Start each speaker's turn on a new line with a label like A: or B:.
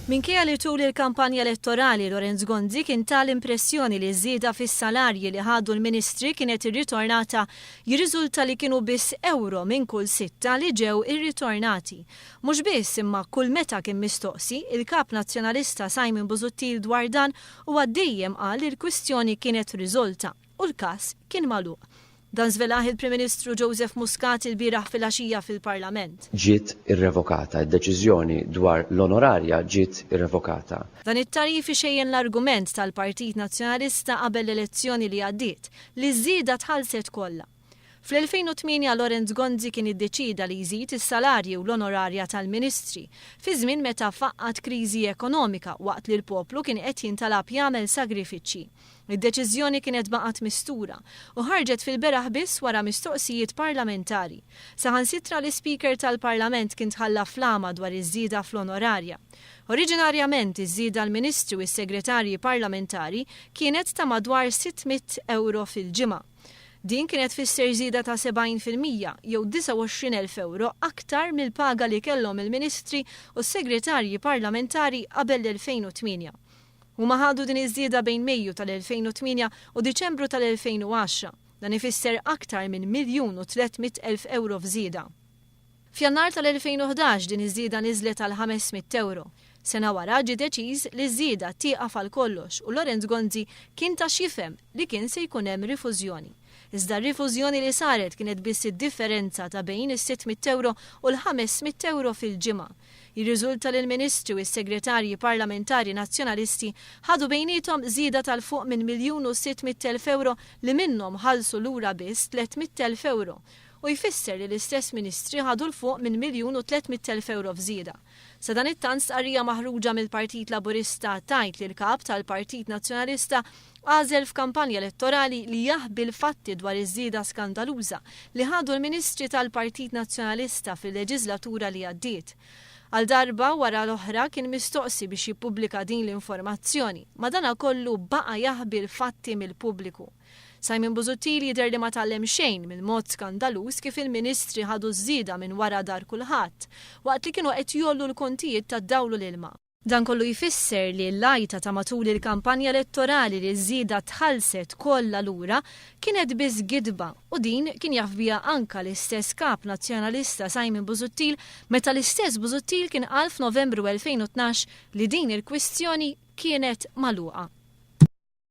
A: Minkejja li tul il-kampanja elettorali Lorenz Gonzi kien tal-impressjoni li żieda fis-salarji li ħadu l-Ministri kienet irritornata jirriżulta li kienu biss euro minn kull 6 li ġew irritornati. Mhux biss imma kull meta kien mistoqsi, il-kap nazzjonalista Simon Busuttil dwar dan huwa dejjem qal li l-kwistjoni kienet riżolta u l-każ kien magħluq. Dan żvelaħ il-Prim Ministru Joseph Muscat il-bieraħ fil-għaxija fil-Parlament.
B: Ġiet irrevokata, id-deċiżjoni dwar l-onorarja ġiet irrevokata.
A: Dan it-tarif ixejjen l-argument tal-Partit Nazzjonalista qabel l-elezzjoni li għaddiet li żieda tħallset kollha. Fl-2008 Lorenz Gonzi kien iddeċida li jżid is-salarji u l-onorarja tal-Ministri fi żmien meta faqqat kriżi ekonomika waqt li l-poplu kien qed jintalab jagħmel sagrifiċċji. Id-deċiżjoni kienet baqgħet mistura u ħarġet fil-beraħ biss wara mistoqsijiet parlamentari. Saħansitra l-Speaker tal-Parlament kien tħalla flama dwar iż-żieda fl-onorarja. Oriġinarjament iż-żieda l-Ministru u s-Segretarji Parlamentari kienet ta' madwar 600 euro fil-ġimgħa. Din kienet fisser żieda ta' 70% jew 29,000 euro aktar mill-paga li kellhom il-Ministri u s-Segretarji Parlamentari qabel l-2008. Huma ħadu din iż-żieda bejn Mejju tal-2008 u Diċembru tal-2010. Dan ifisser aktar minn 1,300,000 euro f'żieda. F'Jannar tal-2011 din iż-żieda niżlet għal 500 euro. Sena wara ġie deċiż li ż-żieda tieqaf għal kollox u Lorenz Gonzi kien tax jifhem li kien se jkun hemm rifużjoni. Iżda r-rifużjoni li saret kienet biss id-differenza ta' bejn is-600 euro u l-500 euro fil-ġimgħa. Jirriżulta li l-Ministri u s-Segretarji Parlamentari Nazzjonalisti ħadu bejnietom żieda tal-fuq minn 1,600,000 euro li minnhom ħallsu lura biss 300,000 euro. U jfisser li l-istess Ministri ħadu l-fuq minn 1,300,000 euro f'żieda. Sa dan it-tant stqarrija maħruġa mill-Partit Laburista tajt li l-kap tal-Partit Nazzjonalista għażel f'kampanja elettorali li jaħbi l-fatti dwar iż-żieda skandaluża li ħadu l-Ministri tal-Partit Nazzjonalista fil-leġislatura li għaddiet. Għal darba wara l-oħra kien mistoqsi biex jippubblika din l-informazzjoni, ma dana kollu baqa jaħbi l-fatti mill-pubbliku. Simon Busuttil jidher li ma tallem xejn mill-mod skandaluż kif il-Ministri ħadu żieda minn wara dar kulħadd, waqt li kienu qed jollu l-kontijiet tad-dawlu l-ilma. Dan kollu jfisser li l-lajta ta' matul il-kampanja elettorali li żieda tħallset kollha lura kienet biss gidba u din kien jaf biha anke l-istess kap nazzjonalista Simon Busuttil meta l-istess Busuttil kien qal f'Novembru 2012 li din il-kwistjoni kienet magħluqa.